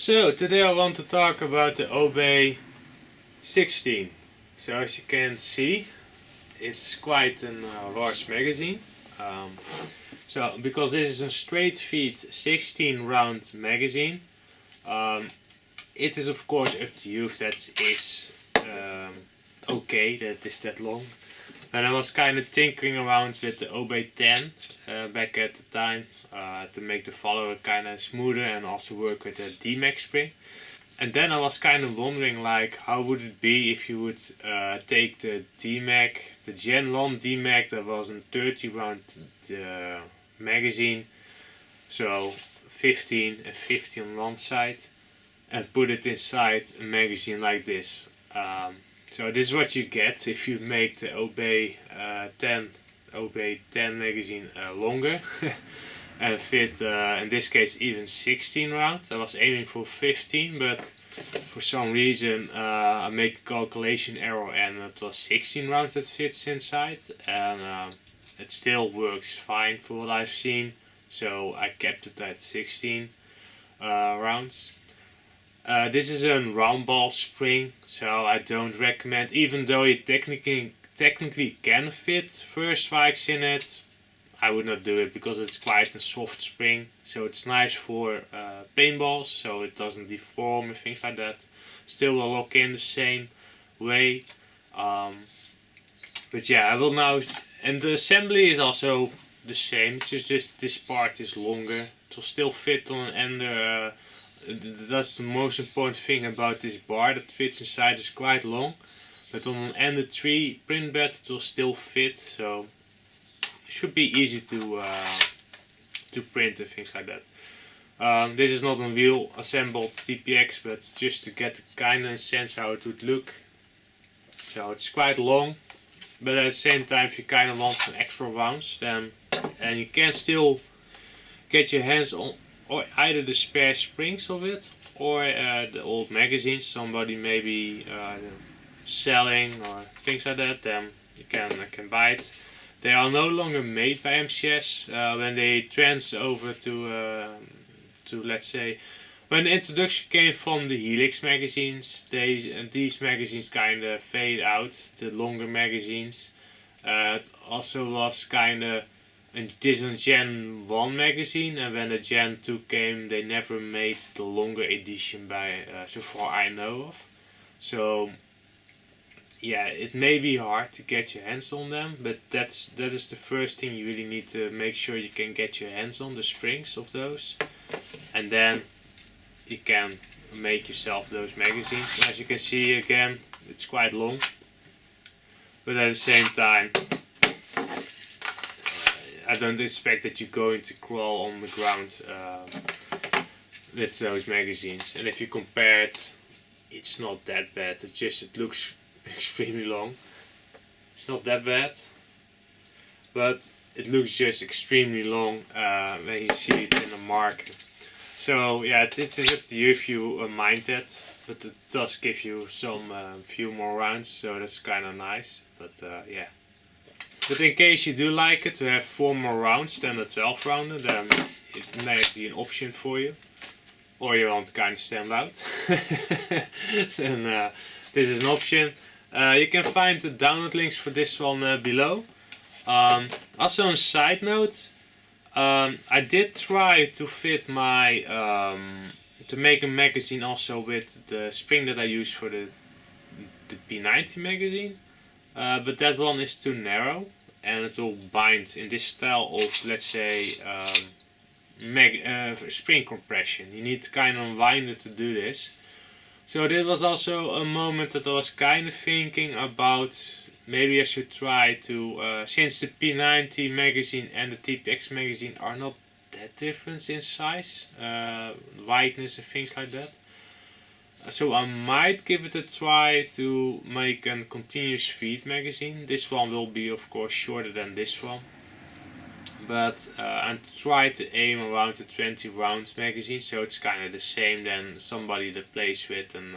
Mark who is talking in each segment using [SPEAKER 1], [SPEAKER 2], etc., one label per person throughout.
[SPEAKER 1] So today I want to talk about the OB16. So as you can see, it's quite a large magazine. Because this is a straight feed 16 round magazine, it is of course up to you if that is okay that is that long. And I was kind of tinkering around with the OB10 back at the time to make the follower kind of smoother and also work with the DMAX spring. And then I was kind of wondering, like, how would it be if you would take the DMAX, the Gen 1 DMAX that was a 30 round magazine, so 15 and 50 on one side, and put it inside a magazine like this. So this is what you get if you make the OB10 magazine longer and fit, in this case, even 16 rounds. I was aiming for 15, but for some reason I made a calculation error and it was 16 rounds that fits inside, and it still works fine for what I've seen, so I kept it at 16 rounds. This is a round ball spring, so I don't recommend, even though you technically can fit first strikes in it, I would not do it because it's quite a soft spring. So it's nice for paintballs, so it doesn't deform and things like that. Still will lock in the same way. But yeah, I will now, and the assembly is also the same. It's just this part is longer. It will still fit on an ender. That's the most important thing about this bar, that fits inside is quite long, but on an Ender 3 print bed it will still fit, so it should be easy to print and things like that. This is not a real assembled tipx, but just to get the kind of sense how it would look. So it's quite long, but at the same time, if you kind of want some extra rounds, then and you can still get your hands on or either the spare springs of it or the old magazines somebody maybe selling or things like that, then you can buy it. They are no longer made by MCS. When they trans over to let's say, when the introduction came from the Helix magazines, these magazines kind of fade out, the longer magazines. It also was kind of, and this is a Gen 1 magazine, and when the Gen 2 came they never made the longer edition by so far I know of. So yeah, it may be hard to get your hands on them, but that is the first thing you really need to make sure you can get your hands on, the springs of those, and then you can make yourself those magazines. As you can see, again, it's quite long, but at the same time I don't expect that you're going to crawl on the ground with those magazines. And if you compare it, it's not that bad. It looks extremely long. It's not that bad, but it looks just extremely long when you see it in the market. So yeah, it is up to you if you mind that, but it does give you some few more rounds, so that's kind of nice. But yeah. But in case you do like it to have 4 more rounds than the 12 rounder, then it may be an option for you. Or you want to kind of stand out. Then this is an option. You can find the download links for this one below. Also on a side note, I did try to fit my, to make a magazine also with the spring that I use for the P90 magazine. But that one is too narrow, and it will bind in this style of, let's say, spring compression. You need to kind of unwind it to do this. So this was also a moment that I was kind of thinking about, maybe I should try to, since the P90 magazine and the tipx magazine are not that different in size, wideness and things like that. So I might give it a try to make a continuous feed magazine. This one will be of course shorter than this one, but I try to aim around the 20 round magazine, so it's kind of the same than somebody that plays with an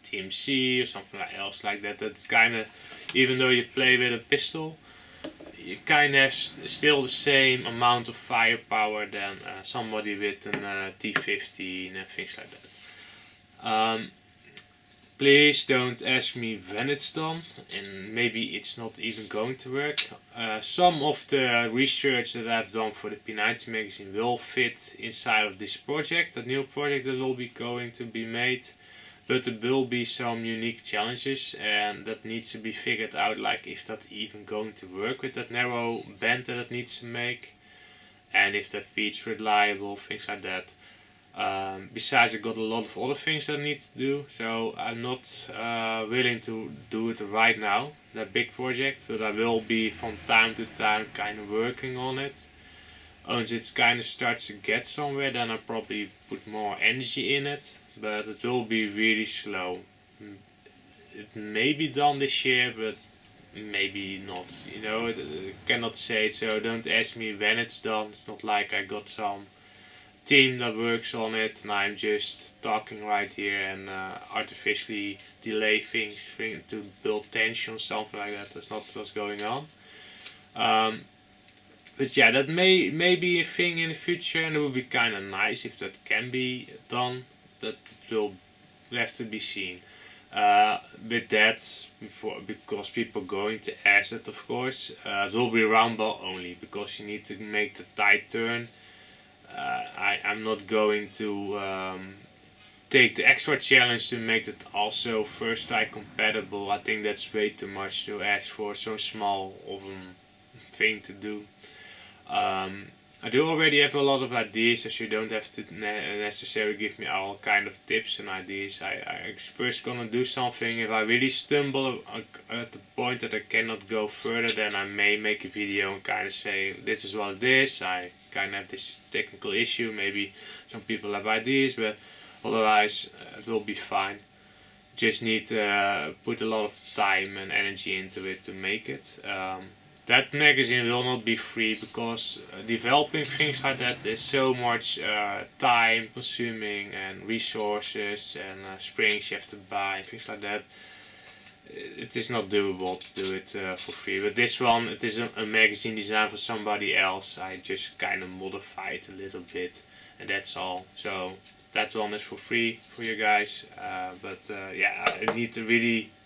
[SPEAKER 1] TMC or something else like that. That's kind of, even though you play with a pistol, you kind of have still the same amount of firepower than somebody with an T15 and things like that. Um, Please don't ask me when it's done, and maybe it's not even going to work. Some of the research that I've done for the P90 magazine will fit inside of this project, a new project that will be going to be made. But there will be some unique challenges, and that needs to be figured out, like if that even going to work with that narrow band that it needs to make, and if the feed's reliable, things like that. Besides, I got a lot of other things that I need to do, so I'm not willing to do it right now, that big project, but I will be from time to time kind of working on it. Once it kind of starts to get somewhere, then I'll probably put more energy in it, but it will be really slow. It may be done this year, but maybe not. You know, I cannot say it, so don't ask me when it's done. It's not like I got some team that works on it and I'm just talking right here and artificially delay things to build tension or something like that. That's not what's going on. But yeah, that may be a thing in the future, and it would be kind of nice if that can be done. But it will have to be seen. With that, because people are going to ask it, of course, it will be round ball only, because you need to make the tight turn. I'm not going to take the extra challenge to make it also first try compatible. I think that's way too much to ask for so small of a thing to do. I do already have a lot of ideas, so you don't have to necessarily give me all kind of tips and ideas. I first gonna do something. If I really stumble at the point that I cannot go further, then I may make a video and kind of say this is what it is. I kind of have this technical issue. Maybe some people have ideas, but otherwise it will be fine. Just need to put a lot of time and energy into it to make it. That magazine will not be free, because developing things like that is so much time consuming and resources and springs you have to buy and things like that. It is not doable to do it for free. But this one, it is a magazine designed for somebody else. I just kind of modify it a little bit, and that's all. So that one is for free for you guys. Yeah, I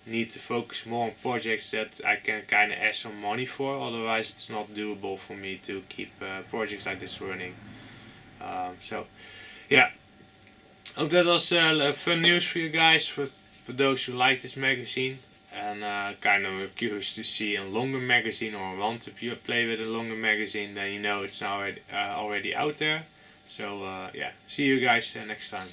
[SPEAKER 1] need to focus more on projects that I can kind of ask some money for. Otherwise, it's not doable for me to keep projects like this running. Yeah, hope that was fun news for you guys. For those who like this magazine and kind of curious to see a longer magazine or want to play with a longer magazine, then you know it's already out there. So yeah, see you guys next time.